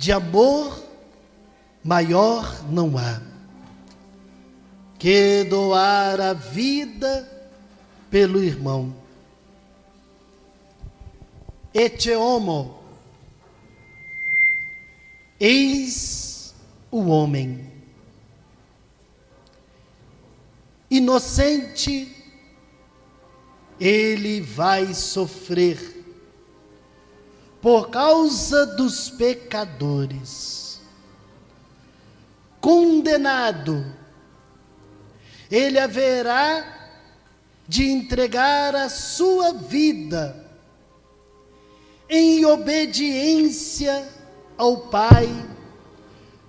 de amor maior não há que doar a vida pelo irmão. Ecce homo, eis o homem, inocente, ele vai sofrer por causa dos pecadores. Condenado, ele haverá de entregar a sua vida em obediência ao Pai,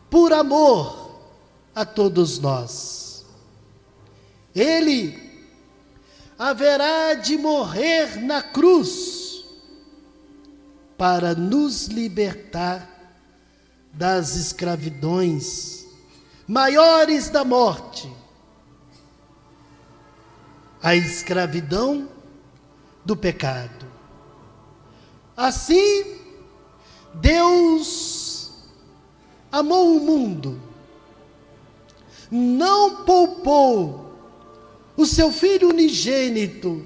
por amor a todos nós. Ele haverá de morrer na cruz para nos libertar das escravidões maiores da morte, a escravidão do pecado. Assim, Deus amou o mundo, não poupou o seu Filho unigênito,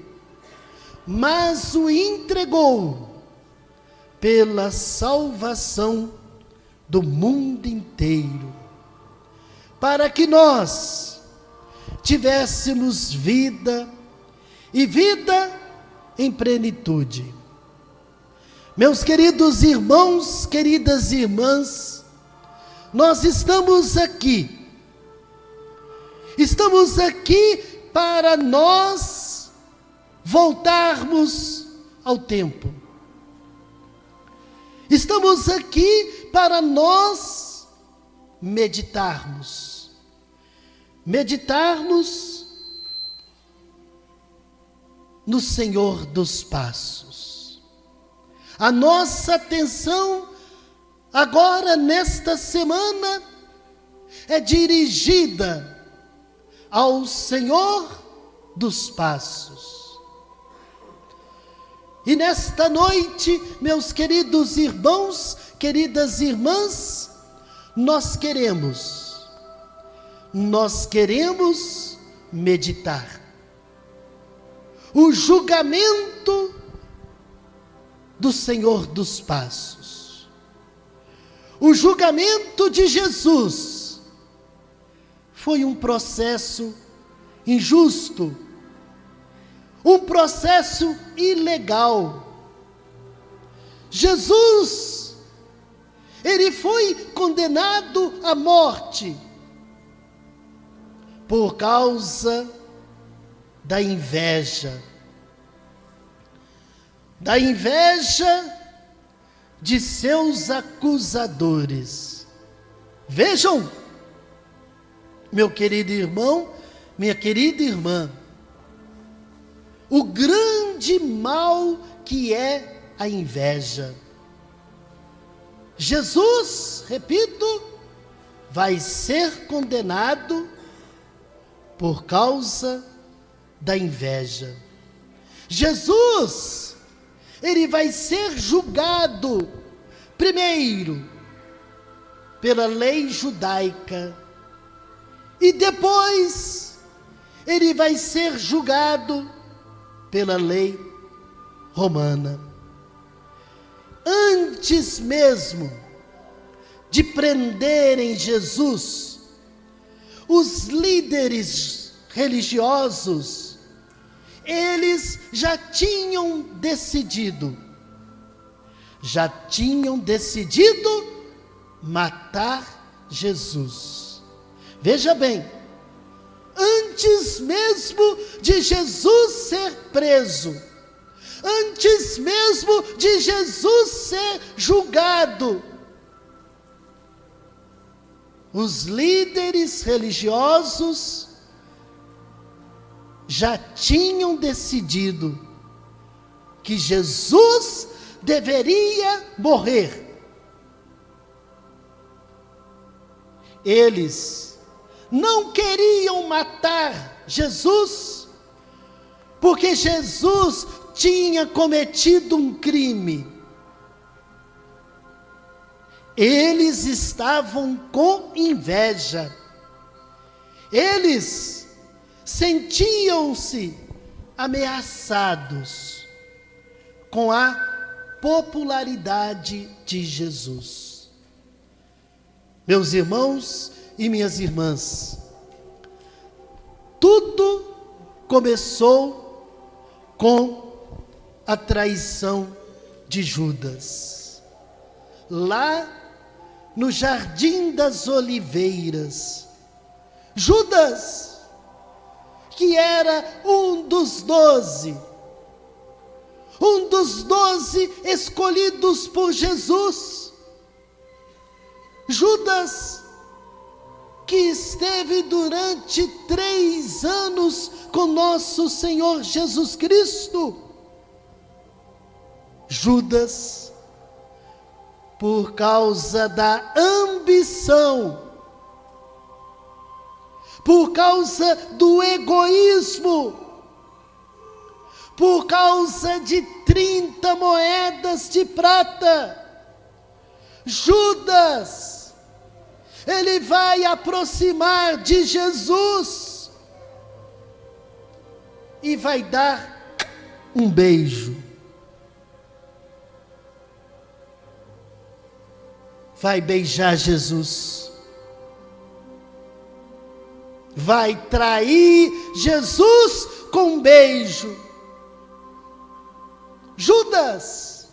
mas o entregou pela salvação do mundo inteiro, para que nós tivéssemos vida, e vida em plenitude. Meus queridos irmãos, queridas irmãs, nós estamos aqui para nós voltarmos ao tempo. Estamos aqui para nós meditarmos no Senhor dos Passos. A nossa atenção agora nesta semana é dirigida ao Senhor dos Passos. E nesta noite, meus queridos irmãos, queridas irmãs, nós queremos meditar o julgamento do Senhor dos Passos. O julgamento de Jesus foi um processo injusto, um processo ilegal. Jesus, ele foi condenado à morte por causa da inveja de seus acusadores. Vejam, meu querido irmão, minha querida irmã, o grande mal que é a inveja. Jesus, repito, vai ser condenado por causa da inveja. Jesus, ele vai ser julgado primeiro pela lei judaica e depois ele vai ser julgado pela lei romana. Antes mesmo de prenderem Jesus, os líderes religiosos, eles já tinham decidido matar Jesus. Veja bem, antes mesmo de Jesus ser preso, antes mesmo de Jesus ser julgado, os líderes religiosos já tinham decidido que Jesus deveria morrer. Eles não queriam matar Jesus, porque Jesus tinha cometido um crime. eles estavam com inveja. Eles sentiam-se ameaçados com a popularidade de Jesus. Meus irmãos e minhas irmãs, tudo começou com a traição de Judas. Lá no Jardim das Oliveiras, Judas, que era um dos 12 escolhidos por Jesus. Judas, que esteve durante 3 anos com nosso Senhor Jesus Cristo. Judas, por causa da ambição, por causa do egoísmo, por causa de 30 moedas de prata, Judas, ele vai aproximar de Jesus e vai dar um beijo. Vai beijar Jesus. Vai trair Jesus com um beijo. Judas,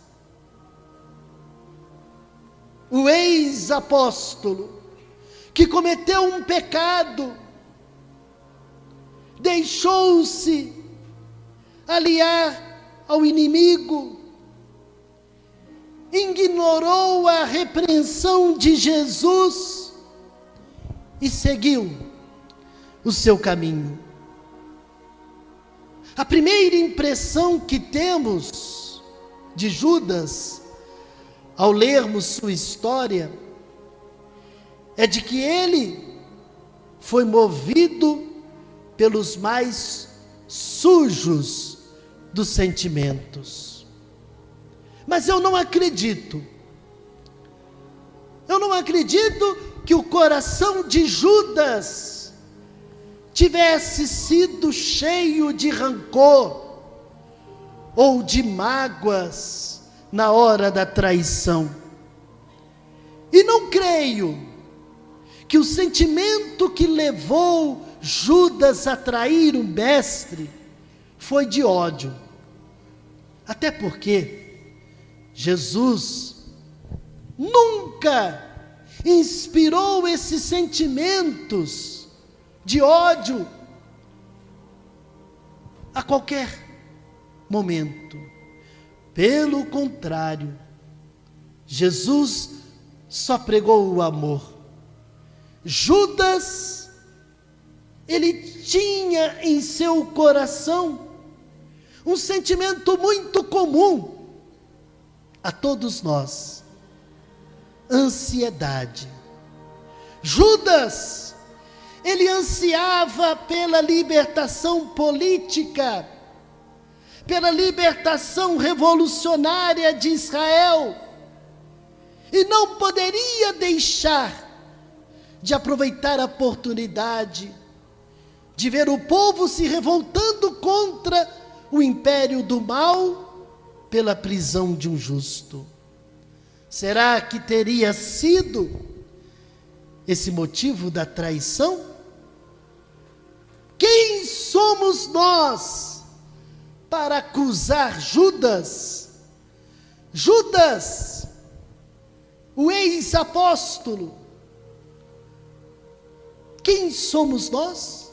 o ex-apóstolo, que cometeu um pecado, deixou-se aliar ao inimigo, ignorou a repreensão de Jesus e seguiu o seu caminho. A primeira impressão que temos de Judas, ao lermos sua história, é de que ele foi movido pelos mais sujos dos sentimentos. Mas eu não acredito que o coração de Judas tivesse sido cheio de rancor ou de mágoas na hora da traição. E não creio que o sentimento que levou Judas a trair o mestre foi de ódio. Até porque Jesus nunca inspirou esses sentimentos de ódio a qualquer momento. Pelo contrário, Jesus só pregou o amor. Judas, ele tinha em seu coração um sentimento muito comum a todos nós: ansiedade. Judas, ele ansiava pela libertação política, pela libertação revolucionária de Israel, e não poderia deixar de aproveitar a oportunidade de ver o povo se revoltando contra o império do mal pela prisão de um justo. Será que teria sido esse motivo da traição? Quem somos nós para acusar Judas? Judas, o ex-apóstolo. Quem somos nós?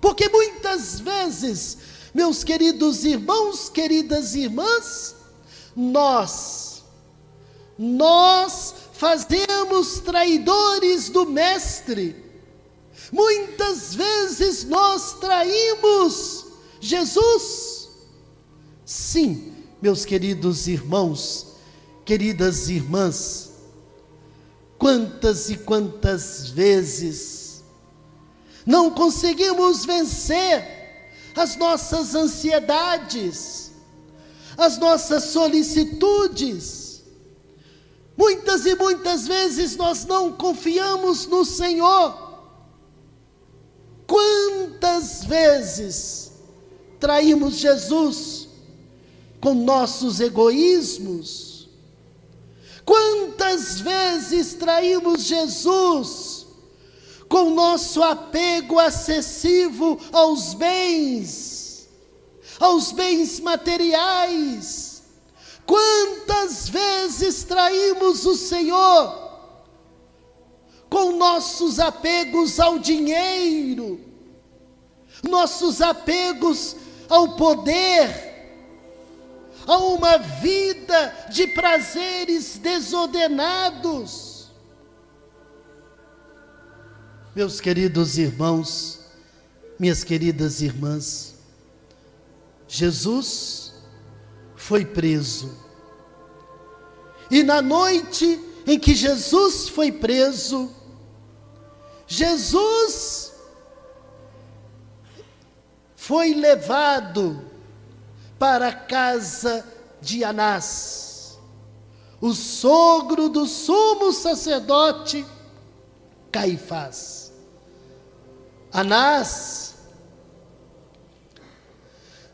Porque muitas vezes, meus queridos irmãos, queridas irmãs, nós fazemos traidores do mestre. Muitas vezes nós traímos Jesus. Sim, meus queridos irmãos, queridas irmãs, quantas e quantas vezes não conseguimos vencer as nossas ansiedades, as nossas solicitudes, Muitas e muitas vezes nós não confiamos no Senhor. Quantas vezes traímos Jesus com nossos egoísmos? Quantas vezes traímos Jesus com nosso apego excessivo aos bens materiais? Quantas vezes traímos o Senhor com nossos apegos ao dinheiro, nossos apegos ao poder, a uma vida de prazeres desordenados? Meus queridos irmãos, minhas queridas irmãs, Jesus foi preso. E na noite em que Jesus foi preso, Jesus foi levado para a casa de Anás, o sogro do sumo sacerdote Caifás. Anás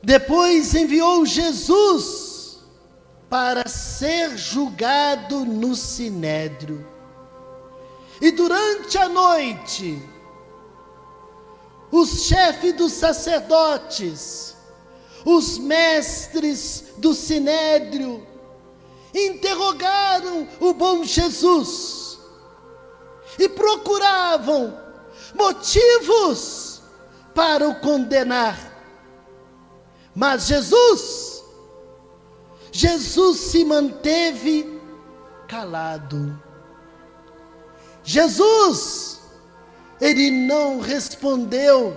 depois enviou Jesus para ser julgado no sinédrio. E durante a noite, os chefes dos sacerdotes, os mestres do sinédrio, interrogaram o bom Jesus e procuravam motivos para o condenar. Mas Jesus se manteve calado. Jesus, ele não respondeu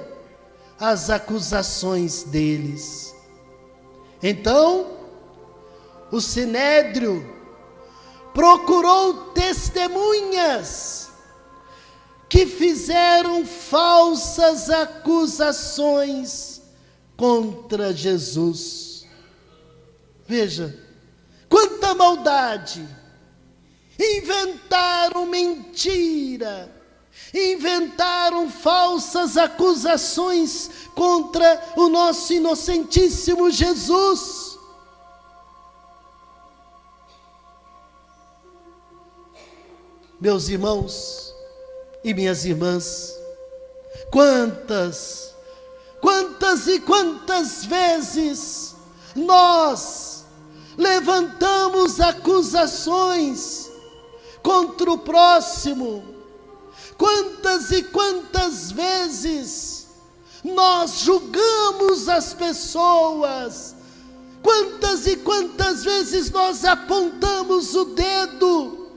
às acusações deles. Então, o sinédrio procurou testemunhas que fizeram falsas acusações contra Jesus. Veja, quanta maldade! Inventaram mentira, inventaram falsas acusações contra o nosso inocentíssimo Jesus. Meus irmãos e minhas irmãs, quantas e quantas vezes nós levantamos acusações contra o próximo? Quantas e quantas vezes nós julgamos as pessoas? Quantas e quantas vezes nós apontamos o dedo?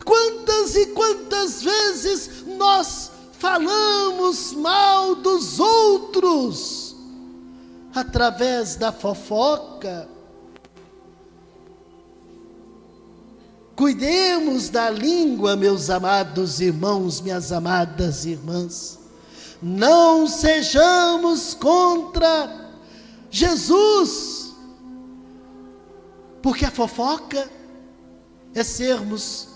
Quantas e quantas vezes nós falamos mal dos outros através da fofoca? Cuidemos da língua, meus amados irmãos, minhas amadas irmãs. Não sejamos contra Jesus, porque a fofoca é sermos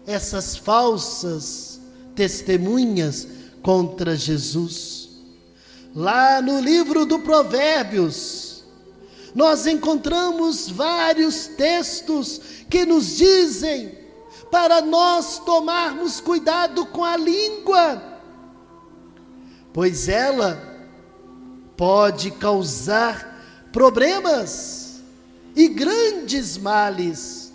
essas falsas testemunhas contra Jesus. Lá no livro do Provérbios, nós encontramos vários textos que nos dizem para nós tomarmos cuidado com a língua, pois ela pode causar problemas e grandes males.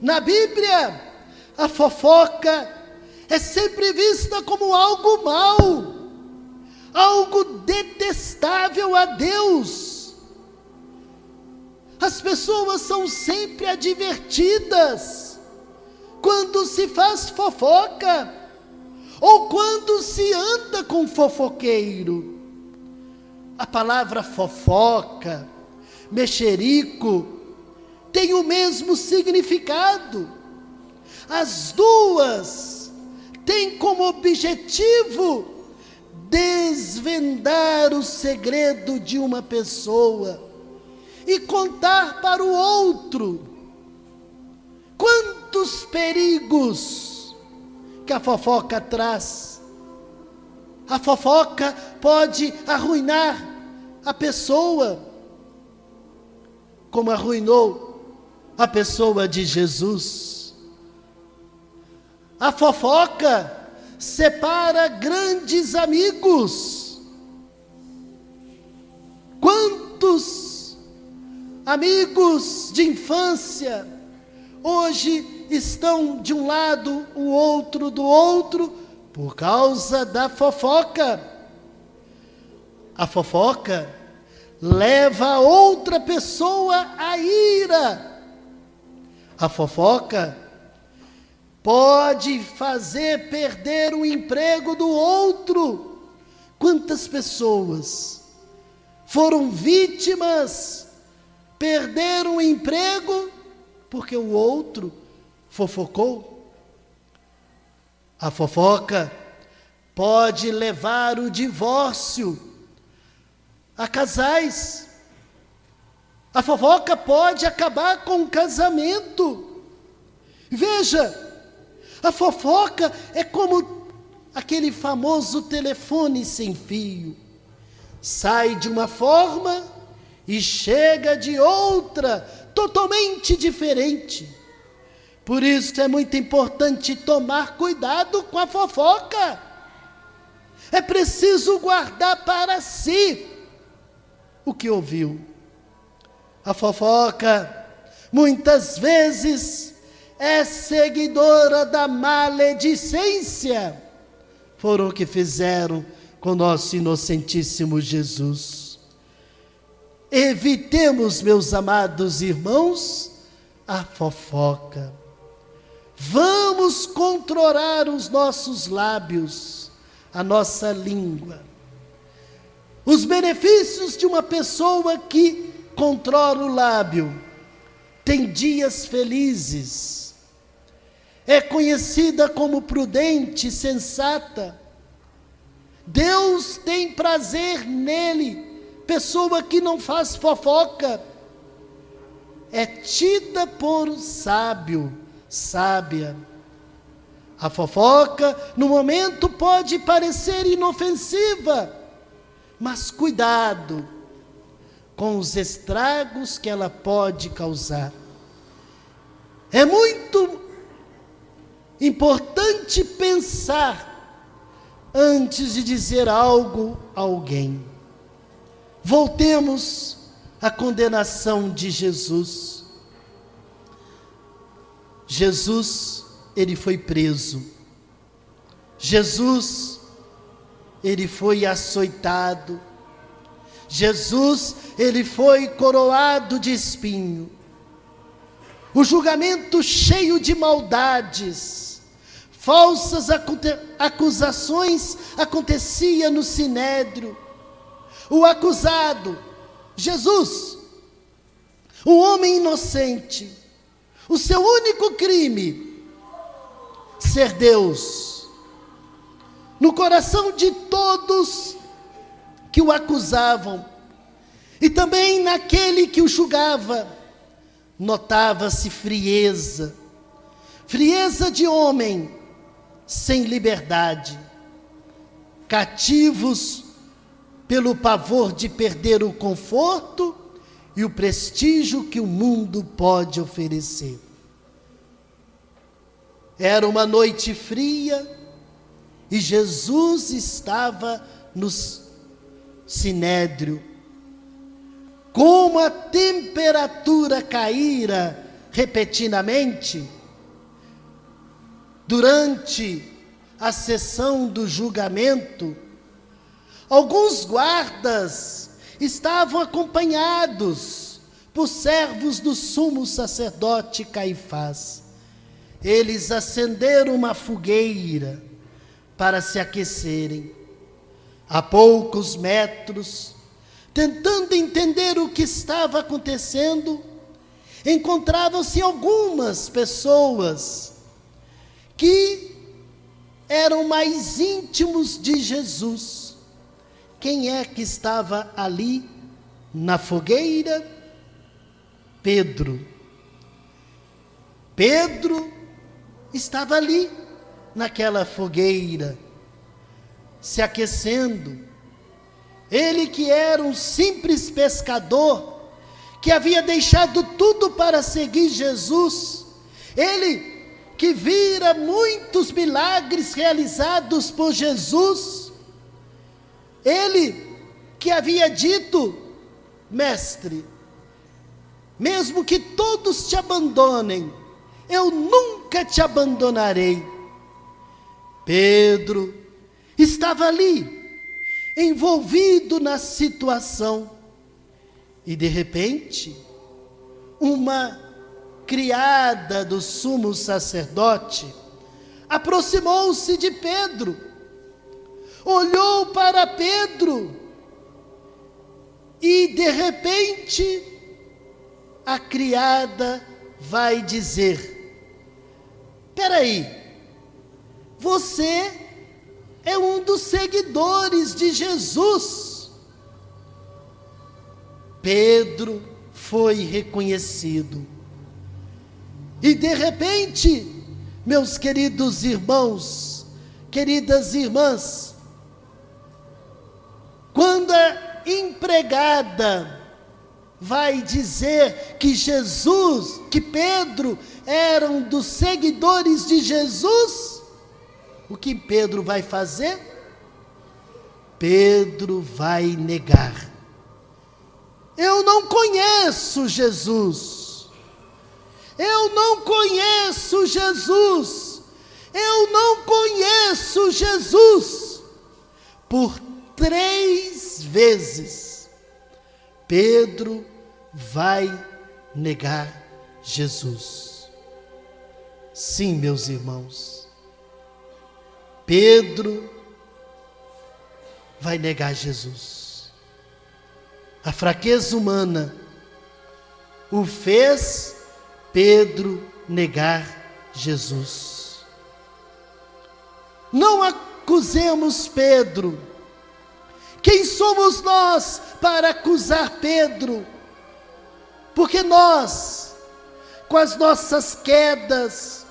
Na Bíblia, a fofoca é sempre vista como algo mau, algo detestável a Deus. As pessoas são sempre advertidas quando se faz fofoca ou quando se anda com fofoqueiro. A palavra fofoca, mexerico, tem o mesmo significado. As duas têm como objetivo desvendar o segredo de uma pessoa e contar para o outro. quantos perigos que a fofoca traz. A fofoca pode arruinar a pessoa, como arruinou a pessoa de Jesus. A fofoca separa grandes amigos. Quantos amigos de infância hoje estão de um lado, o outro do outro, por causa da fofoca. A fofoca leva a outra pessoa à ira. A fofoca pode fazer perder o emprego do outro. Quantas pessoas foram vítimas, perderam o emprego porque o outro fofocou? A fofoca pode levar o divórcio a casais. A fofoca pode acabar com o casamento. Veja, a fofoca é como aquele famoso telefone sem fio. Sai de uma forma e chega de outra, totalmente diferente. Por isso é muito importante tomar cuidado com a fofoca. É preciso guardar para si o que ouviu. A fofoca, muitas vezes, é seguidora da maledicência. Foram o que fizeram com nosso inocentíssimo Jesus. Evitemos, meus amados irmãos, a fofoca. Vamos controlar os nossos lábios, a nossa língua. Os benefícios de uma pessoa que controla o lábio tem dias felizes. É conhecida como prudente, sensata. Deus tem prazer nele. Pessoa que não faz fofoca é tida por sábio, sábia. A fofoca, no momento, pode parecer inofensiva, mas cuidado com os estragos que ela pode causar. É muito importante pensar antes de dizer algo a alguém. Voltemos à condenação de Jesus. Jesus, ele foi preso. Jesus, ele foi açoitado. Jesus, ele foi coroado de espinho. O julgamento cheio de maldades, falsas acusações acontecia no sinédrio. O acusado, Jesus, um homem inocente, o seu único crime, ser Deus. No coração de todos que o acusavam, e também naquele que o julgava, notava-se frieza, frieza de homem sem liberdade, cativos pelo pavor de perder o conforto e o prestígio que o mundo pode oferecer. Era uma noite fria e Jesus estava no sinédrio. Como a temperatura caíra repentinamente durante a sessão do julgamento, alguns guardas estavam acompanhados por servos do sumo sacerdote Caifás. Eles acenderam uma fogueira para se aquecerem. A poucos metros, tentando entender o que estava acontecendo, encontravam-se algumas pessoas que eram mais íntimos de Jesus. Quem é que estava ali na fogueira? Pedro. Pedro estava ali, naquela fogueira, se aquecendo. Ele que era um simples pescador, que havia deixado tudo para seguir Jesus, ele que vira muitos milagres realizados por Jesus, ele que havia dito: mestre, mesmo que todos te abandonem, eu nunca te abandonarei. Pedro estava ali, envolvido na situação, e de repente, uma criada do sumo sacerdote aproximou-se de Pedro, olhou para Pedro, e de repente a criada vai dizer: espera aí, você é um dos seguidores de Jesus. Pedro foi reconhecido. E de repente, meus queridos irmãos, queridas irmãs, quando a empregada vai dizer que Jesus, que Pedro era um dos seguidores de Jesus, o que Pedro vai fazer? Pedro vai negar: eu não conheço Jesus, eu não conheço Jesus, eu não conheço Jesus. Por 3 vezes, Pedro vai negar Jesus. Sim, meus irmãos, Pedro vai negar Jesus. A fraqueza humana o fez Pedro negar Jesus. Não acusemos Pedro. Quem somos nós para acusar Pedro? Porque nós, com as nossas quedas,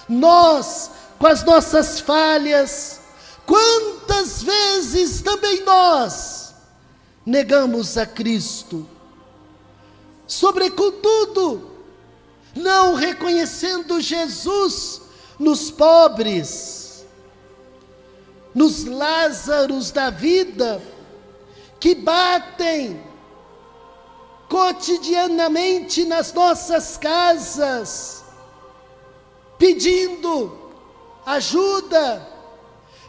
nós, com as nossas falhas, quantas vezes também nós negamos a Cristo, sobretudo não reconhecendo Jesus nos pobres, nos Lázaros da vida, que batem cotidianamente nas nossas casas, pedindo ajuda,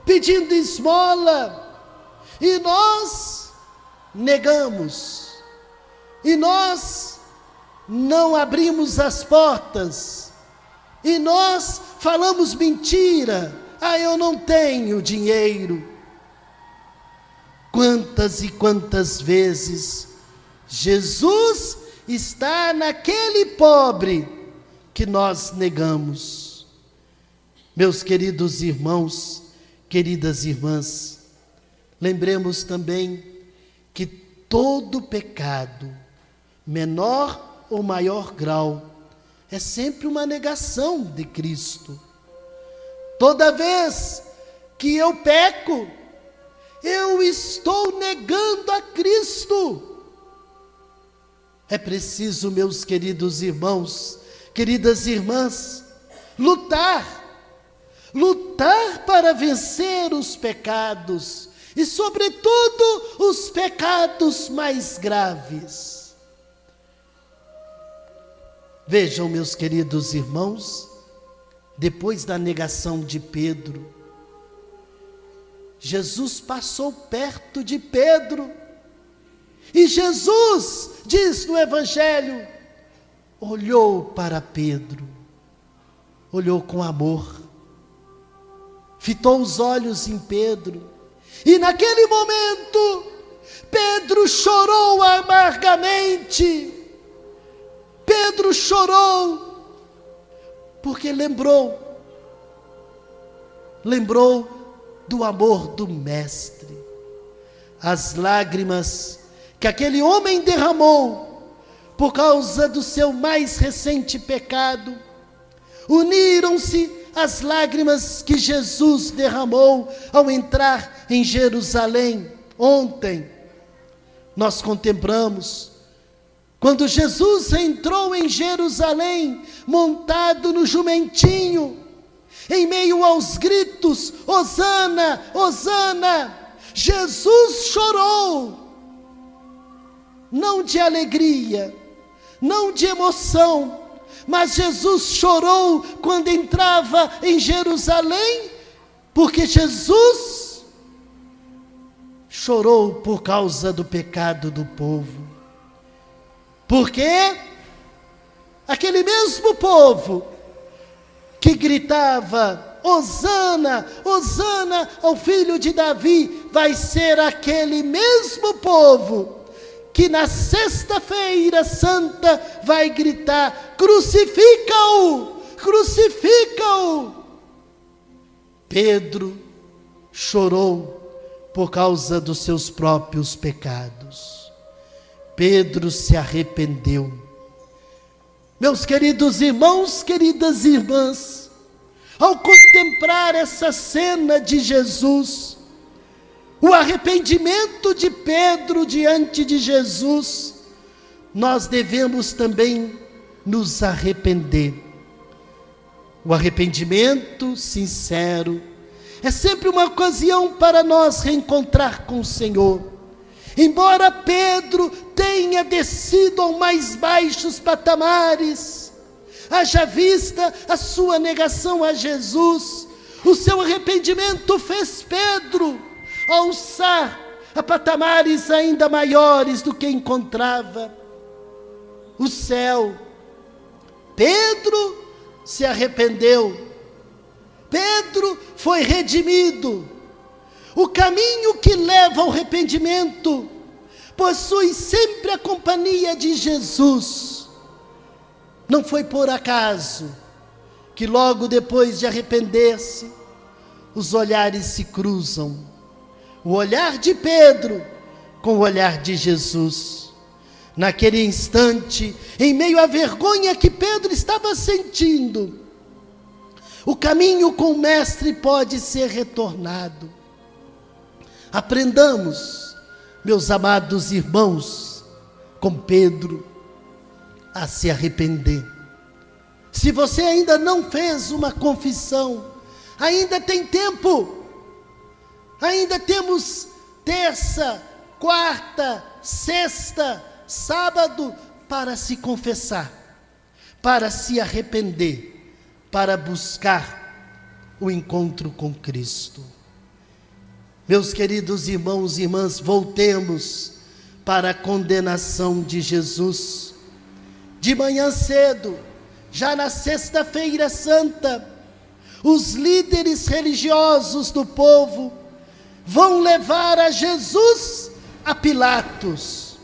pedindo esmola, e nós negamos, e nós não abrimos as portas, e nós falamos mentira: eu não tenho dinheiro. Quantas e quantas vezes Jesus está naquele pobre que nós negamos. Meus queridos irmãos, queridas irmãs, lembremos também que todo pecado, menor ou maior grau, é sempre uma negação de Cristo. Toda vez que eu peco, eu estou negando a Cristo. É preciso, meus queridos irmãos, queridas irmãs, lutar para vencer os pecados, e sobretudo os pecados mais graves. Vejam, meus queridos irmãos, depois da negação de Pedro, Jesus passou perto de Pedro, e Jesus diz no Evangelho, olhou para Pedro, olhou com amor, fitou os olhos em Pedro, e naquele momento, Pedro chorou amargamente. Pedro chorou, porque lembrou do amor do Mestre. As lágrimas que aquele homem derramou por causa do seu mais recente pecado Uniram-se as lágrimas que Jesus derramou ao entrar em Jerusalém. Ontem nós contemplamos quando Jesus entrou em Jerusalém, montado no jumentinho, em meio aos gritos: Hosana, Hosana, Jesus chorou, não de alegria, não de emoção, mas Jesus chorou quando entrava em Jerusalém, porque Jesus chorou por causa do pecado do povo. Porque aquele mesmo povo que gritava: Hosana, Hosana ao filho de Davi, vai ser aquele mesmo povo que na sexta-feira santa vai gritar: crucifica-o, crucifica-o. Pedro chorou por causa dos seus próprios pecados. Pedro se arrependeu. Meus queridos irmãos, queridas irmãs, ao contemplar essa cena de Jesus, o arrependimento de Pedro diante de Jesus, nós devemos também nos arrepender. O arrependimento sincero é sempre uma ocasião para nós reencontrar com o Senhor. Embora Pedro tenha descido aos mais baixos patamares, haja vista a sua negação a Jesus, o seu arrependimento fez Pedro alçar a patamares ainda maiores do que encontrava o céu. Pedro se arrependeu, Pedro foi redimido. O caminho que leva ao arrependimento possui sempre a companhia de Jesus. Não foi por acaso que logo depois de arrepender-se, os olhares se cruzam. O olhar de Pedro com o olhar de Jesus. Naquele instante, em meio à vergonha que Pedro estava sentindo, o caminho com o Mestre pode ser retornado. Aprendamos, meus amados irmãos, com Pedro, a se arrepender. Se você ainda não fez uma confissão, ainda tem tempo. Ainda temos terça, quarta, sexta, sábado para se confessar, para se arrepender, para buscar o encontro com Cristo. Meus queridos irmãos e irmãs, voltemos para a condenação de Jesus. De manhã cedo, já na sexta-feira santa, os líderes religiosos do povo vão levar a Jesus a Pilatos,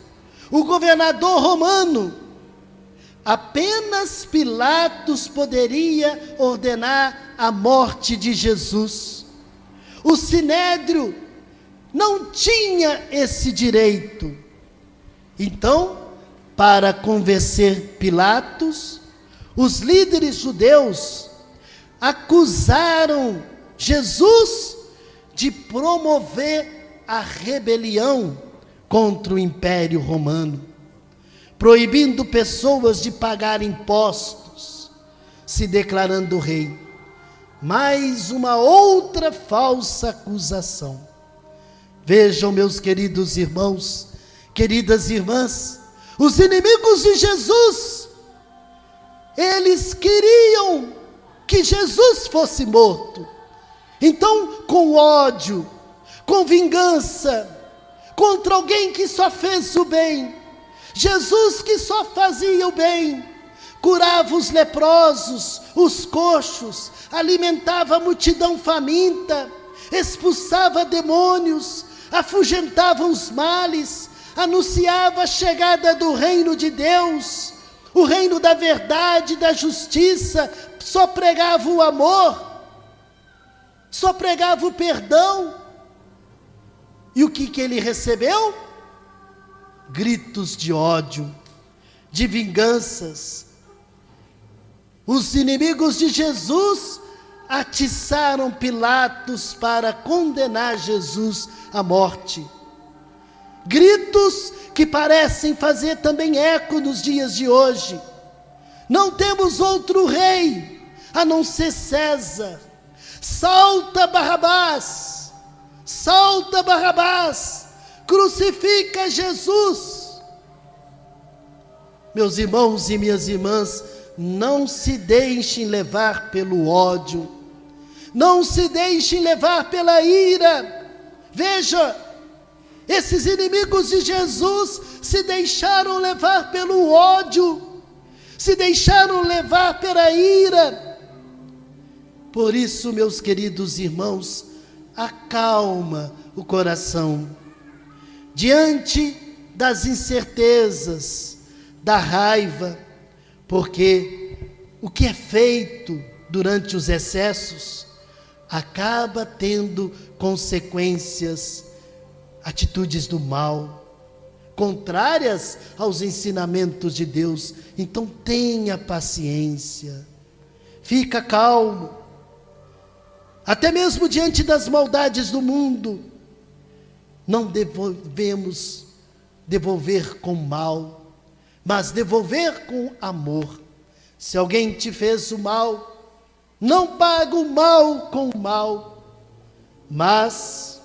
o governador romano. Apenas Pilatos poderia ordenar a morte de Jesus. O Sinédrio não tinha esse direito. Então, para convencer Pilatos, os líderes judeus acusaram Jesus de promover a rebelião contra o Império Romano, proibindo pessoas de pagar impostos, se declarando rei. Mais uma outra falsa acusação. Vejam, meus queridos irmãos, queridas irmãs, os inimigos de Jesus, eles queriam que Jesus fosse morto. Então, com ódio, com vingança, contra alguém que só fez o bem, Jesus que só fazia o bem, curava os leprosos, os coxos, alimentava a multidão faminta, expulsava demônios, afugentava os males, anunciava a chegada do reino de Deus, o reino da verdade, da justiça, só pregava o amor, só pregava o perdão. E o que ele recebeu? Gritos de ódio, de vinganças. Os inimigos de Jesus atiçaram Pilatos para condenar Jesus à morte. Gritos que parecem fazer também eco nos dias de hoje. Não temos outro rei a não ser César. Solta Barrabás! Solta Barrabás! Crucifica Jesus! Meus irmãos e minhas irmãs, não se deixem levar pelo ódio, não se deixem levar pela ira. Veja, esses inimigos de Jesus se deixaram levar pelo ódio, se deixaram levar pela ira. Por isso, meus queridos irmãos, acalma o coração. Diante das incertezas, da raiva, porque o que é feito durante os excessos acaba tendo consequências, atitudes do mal, contrárias aos ensinamentos de Deus. Então tenha paciência, fica calmo. Até mesmo diante das maldades do mundo, não devemos devolver com mal, mas devolver com amor. Se alguém te fez o mal, não paga o mal com o mal, mas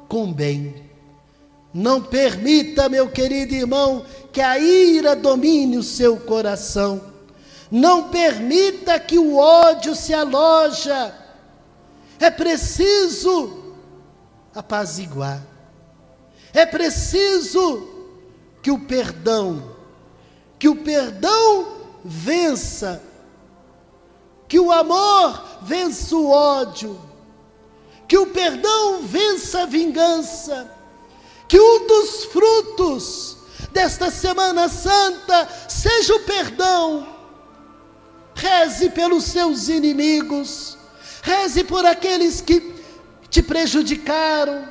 com bem. Não permita, meu querido irmão, que a ira domine o seu coração. Não permita que o ódio se aloja. É preciso apaziguar. É preciso que o perdão vença, que o amor vença o ódio, que o perdão vença a vingança, que um dos frutos desta Semana Santa seja o perdão. Reze pelos seus inimigos, reze por aqueles que te prejudicaram,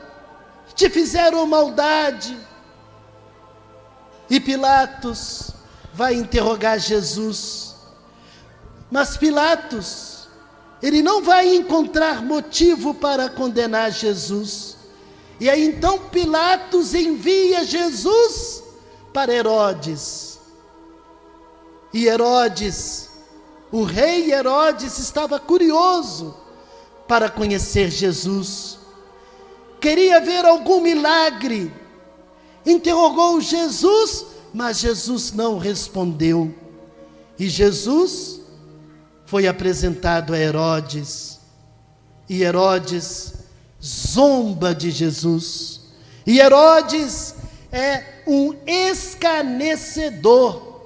te fizeram maldade. E Pilatos vai interrogar Jesus, mas Pilatos, ele não vai encontrar motivo para condenar Jesus. E aí então Pilatos envia Jesus para Herodes. E Herodes, o rei Herodes, estava curioso para conhecer Jesus. Queria ver algum milagre. Interrogou Jesus, mas Jesus não respondeu. E Jesus foi apresentado a Herodes. E Herodes zomba de Jesus. E Herodes é um escarnecedor,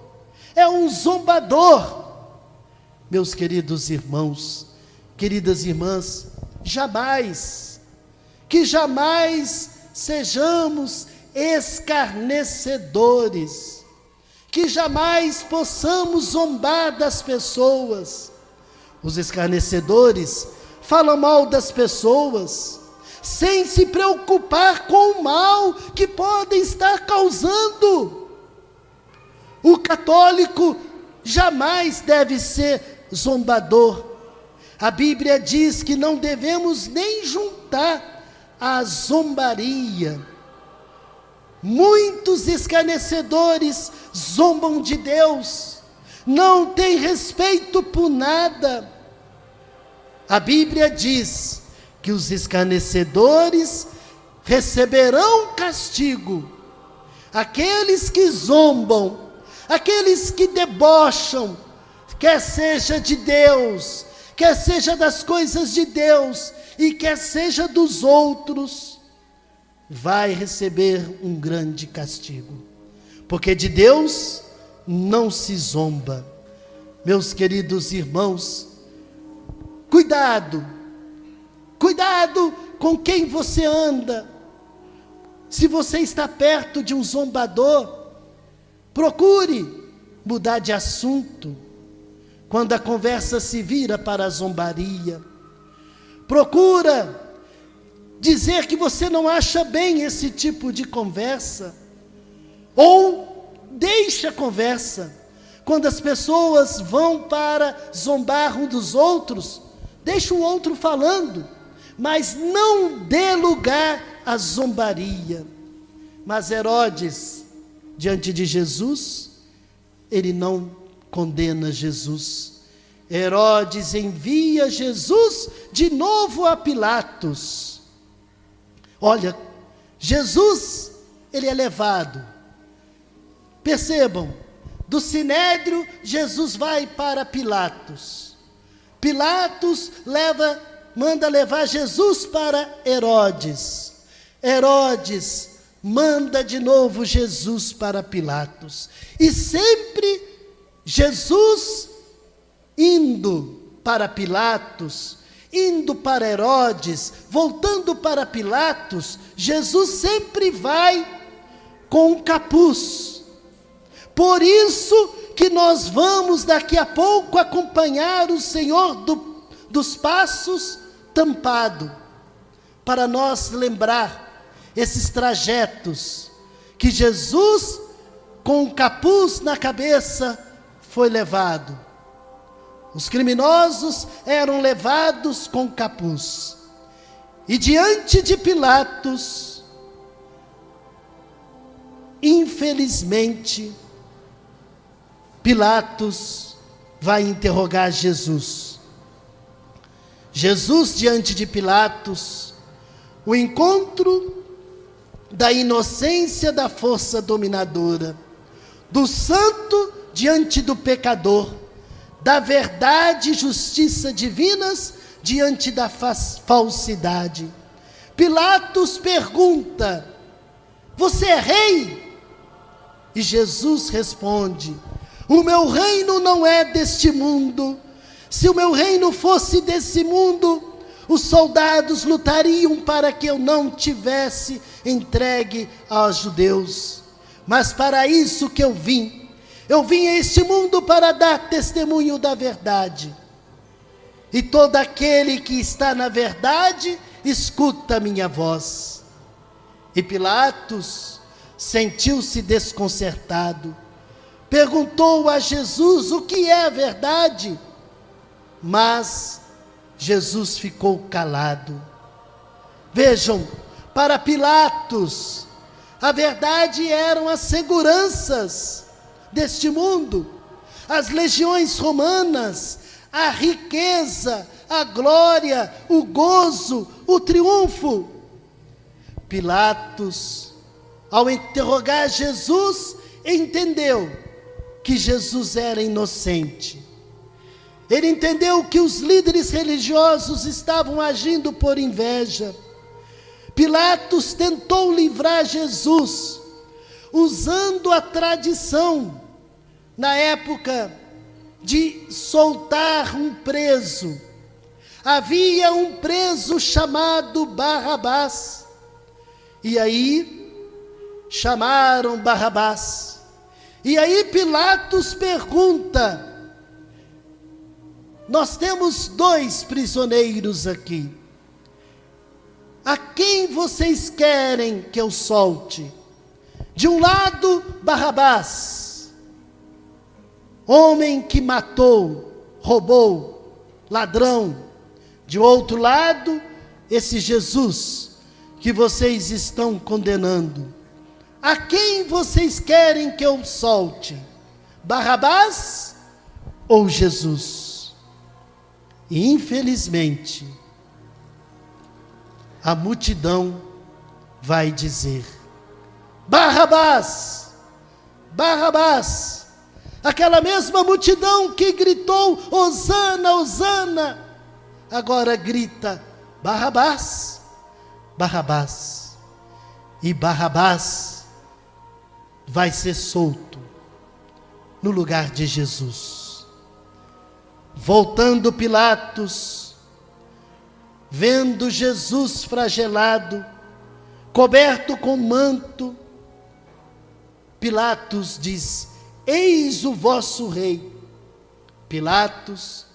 é um zombador. Meus queridos irmãos, queridas irmãs, que jamais sejamos escarnecedores, que jamais possamos zombar das pessoas. Os escarnecedores falam mal das pessoas, sem se preocupar com o mal que podem estar causando. O católico jamais deve ser zombador. A Bíblia diz que não devemos nem juntar a zombaria. Muitos escarnecedores zombam de Deus, não têm respeito por nada. A Bíblia diz que os escarnecedores receberão castigo. Aqueles que zombam, aqueles que debocham, quer seja de Deus, quer seja das coisas de Deus, e quer seja dos outros, vai receber um grande castigo, porque de Deus não se zomba. Meus queridos irmãos, cuidado com quem você anda. Se você está perto de um zombador, procure mudar de assunto. Quando a conversa se vira para a zombaria, procura dizer que você não acha bem esse tipo de conversa, ou deixa a conversa, quando as pessoas vão para zombar um dos outros, deixa o outro falando, mas não dê lugar à zombaria. Mas Herodes, diante de Jesus, ele não condena Jesus. Herodes envia Jesus de novo a Pilatos. Olha, Jesus, ele é levado. Percebam, do Sinédrio, Jesus vai para Pilatos. Pilatos manda levar Jesus para Herodes. Herodes manda de novo Jesus para Pilatos. E sempre Jesus indo para Pilatos, indo para Herodes, voltando para Pilatos, Jesus sempre vai com um capuz. Por isso que nós vamos daqui a pouco acompanhar o Senhor dos Passos tampado, para nós lembrar esses trajetos que Jesus, com um capuz na cabeça, foi levado. Os criminosos eram levados com capuz. E diante de Pilatos, infelizmente, Pilatos vai interrogar Jesus. Jesus diante de Pilatos, o encontro da inocência da força dominadora, do santo diante do pecador, da verdade e justiça divinas diante da falsidade. Pilatos pergunta: você é rei? E Jesus responde: o meu reino não é deste mundo. Se o meu reino fosse desse mundo, os soldados lutariam para que eu não tivesse entregue aos judeus. Mas para isso que eu vim a este mundo para dar testemunho da verdade. E todo aquele que está na verdade, escuta a minha voz. E Pilatos sentiu-se desconcertado. Perguntou a Jesus o que é a verdade. Mas Jesus ficou calado. Vejam, para Pilatos, a verdade eram as seguranças deste mundo, as legiões romanas, a riqueza, a glória, o gozo, o triunfo. Pilatos, ao interrogar Jesus, entendeu que Jesus era inocente. Ele entendeu que os líderes religiosos estavam agindo por inveja. Pilatos tentou livrar Jesus, usando a tradição, na época, de soltar um preso. Havia um preso chamado Barrabás, e aí chamaram Barrabás. E aí Pilatos pergunta: nós temos 2 prisioneiros aqui. A quem vocês querem que eu solte? De um lado, Barrabás, homem que matou, roubou, ladrão. De outro lado, esse Jesus que vocês estão condenando. A quem vocês querem que eu solte? Barrabás ou Jesus? E infelizmente, a multidão vai dizer: Barrabás, Barrabás. Aquela mesma multidão que gritou Hosana, Hosana, agora grita Barrabás, Barrabás. E Barrabás vai ser solto no lugar de Jesus. Voltando Pilatos, vendo Jesus flagelado, coberto com manto, Pilatos diz: eis o vosso rei. Pilatos,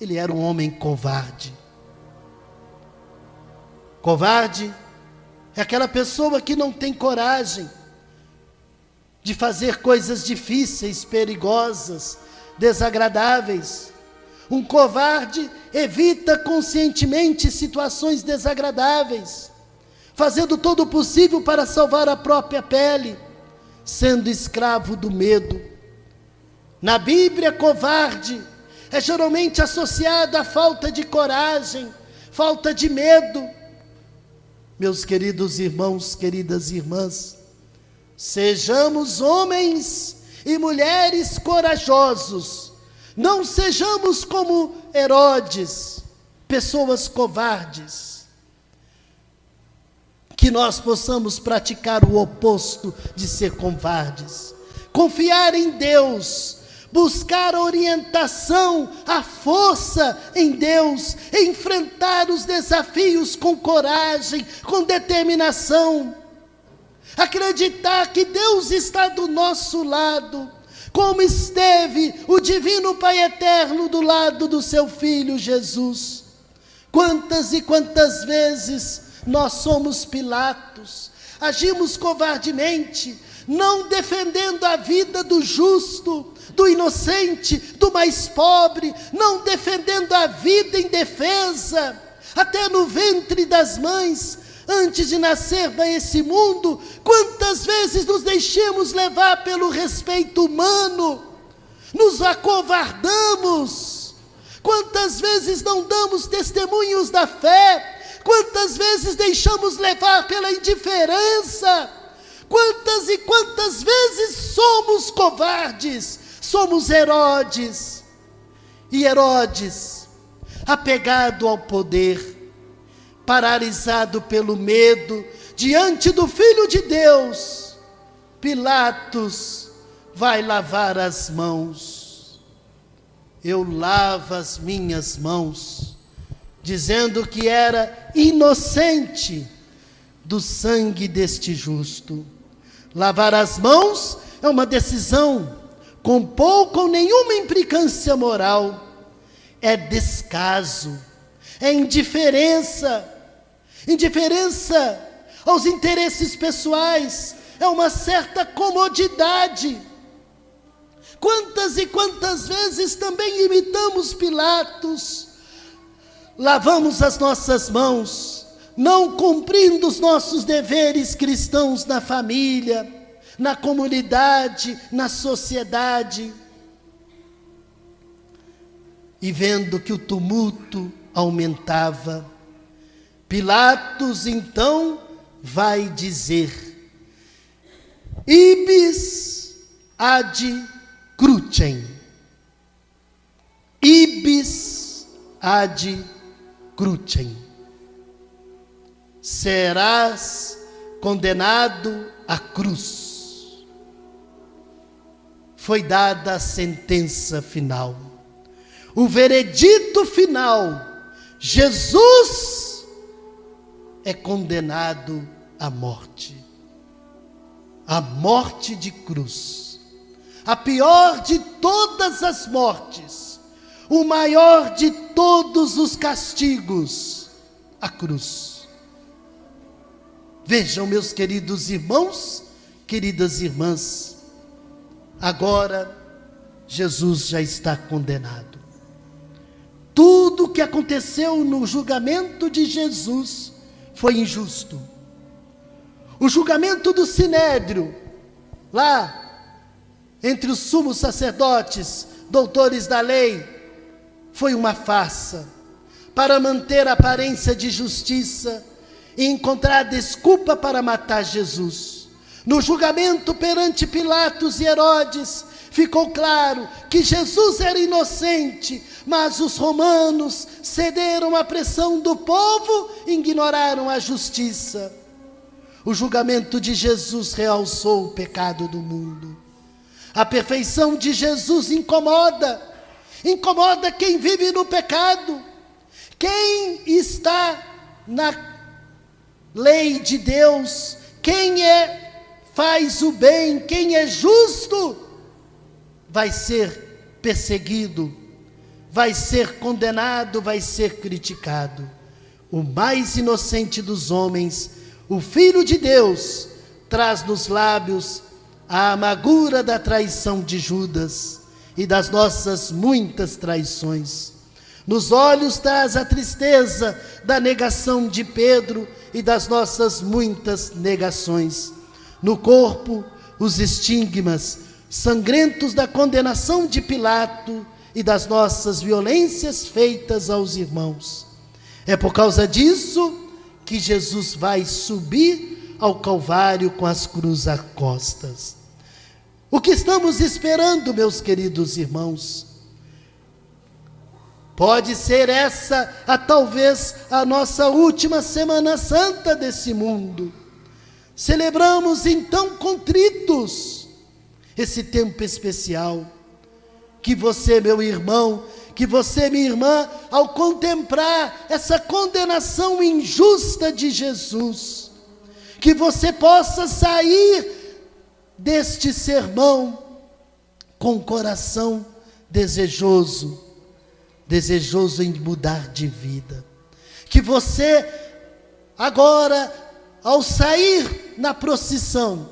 ele era um homem covarde. Covarde é aquela pessoa que não tem coragem de fazer coisas difíceis, perigosas, desagradáveis. Um covarde evita conscientemente situações desagradáveis, fazendo todo o possível para salvar a própria pele, sendo escravo do medo. Na Bíblia, covarde é geralmente associado à falta de coragem, falta de medo. Meus queridos irmãos, queridas irmãs, sejamos homens e mulheres corajosos, não sejamos como Herodes, pessoas covardes. Que nós possamos praticar o oposto de ser covardes, confiar em Deus, buscar a orientação, a força em Deus, enfrentar os desafios com coragem, com determinação, acreditar que Deus está do nosso lado, como esteve o divino Pai eterno do lado do seu Filho Jesus. Quantas e quantas vezes nós somos Pilatos, agimos covardemente, não defendendo a vida do justo, do inocente, do mais pobre, não defendendo a vida indefesa, até no ventre das mães, antes de nascer para esse mundo. Quantas vezes nos deixamos levar pelo respeito humano, nos acovardamos, quantas vezes não damos testemunhos da fé, quantas vezes deixamos levar pela indiferença, quantas e quantas vezes somos covardes, somos Herodes. E Herodes, apegado ao poder, paralisado pelo medo, diante do Filho de Deus, Pilatos vai lavar as mãos. Eu lavo as minhas mãos, dizendo que era inocente do sangue deste justo. Lavar as mãos é uma decisão com pouca ou nenhuma implicância moral, é descaso, é indiferença aos interesses pessoais, é uma certa comodidade. Quantas e quantas vezes também imitamos Pilatos, lavamos as nossas mãos, não cumprindo os nossos deveres cristãos na família, na comunidade, na sociedade, e vendo que o tumulto aumentava, Pilatos então vai dizer: ibis ad crucem, ibis ad crucem, serás condenado à cruz. Foi dada a sentença final, o veredito final. Jesus é condenado à morte de cruz, a pior de todas as mortes, o maior de todos os castigos, a cruz. Vejam, meus queridos irmãos, queridas irmãs, agora Jesus já está condenado. Tudo o que aconteceu no julgamento de Jesus foi injusto. O julgamento do Sinédrio, lá entre os sumos sacerdotes, doutores da lei, foi uma farsa para manter a aparência de justiça e encontrar desculpa para matar Jesus. No julgamento perante Pilatos e Herodes, ficou claro que Jesus era inocente, mas os romanos cederam à pressão do povo e ignoraram a justiça. O julgamento de Jesus realçou o pecado do mundo. A perfeição de Jesus incomoda quem vive no pecado. Quem está na lei de Deus, quem faz o bem, quem é justo, vai ser perseguido, vai ser condenado, vai ser criticado. O mais inocente dos homens, o Filho de Deus, traz nos lábios a amargura da traição de Judas e das nossas muitas traições. Nos olhos traz a tristeza da negação de Pedro e das nossas muitas negações. No corpo, os estigmas sangrentos da condenação de Pilato e das nossas violências feitas aos irmãos. É por causa disso que Jesus vai subir ao Calvário com as cruzes a costas. O que estamos esperando, meus queridos irmãos? Pode ser essa talvez a nossa última Semana Santa desse mundo. Celebramos então contritos esse tempo especial. Que você, meu irmão, que você, minha irmã, ao contemplar essa condenação injusta de Jesus, que você possa sair deste sermão com o coração desejoso em mudar de vida. Que você agora, ao sair na procissão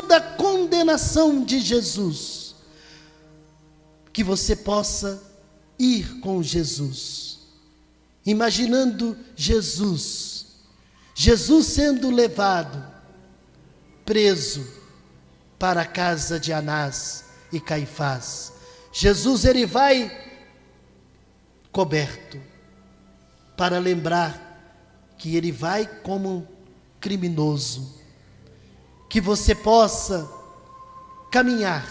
da condenação de Jesus, que você possa ir com Jesus, imaginando Jesus sendo levado, preso para a casa de Anás e Caifás. Jesus, ele vai coberto, para lembrar que ele vai como criminoso. Que você possa caminhar,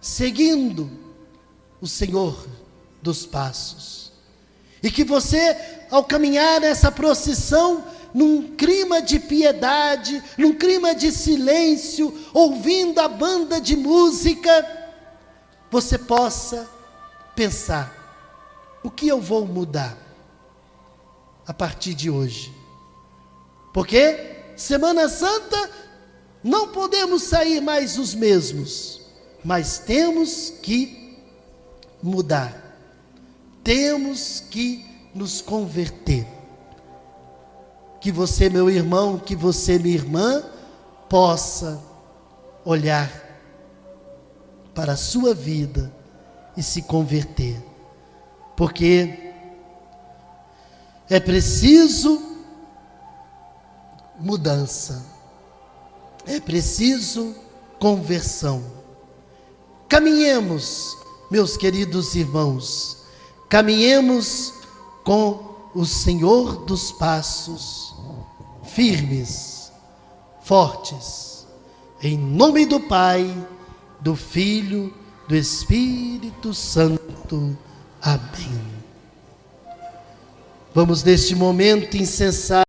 seguindo o Senhor dos passos. E que você, ao caminhar nessa procissão, num clima de piedade, num clima de silêncio, ouvindo a banda de música, você possa pensar: o que eu vou mudar a partir de hoje? Porque Semana Santa não podemos sair mais os mesmos, mas temos que mudar, temos que nos converter. Que você, meu irmão, que você, minha irmã, possa olhar para a sua vida e se converter, porque é preciso mudança, é preciso conversão. Caminhemos, meus queridos irmãos, caminhemos com o Senhor dos passos, firmes, fortes, em nome do Pai, do Filho, do Espírito Santo. Amém. Vamos neste momento incensar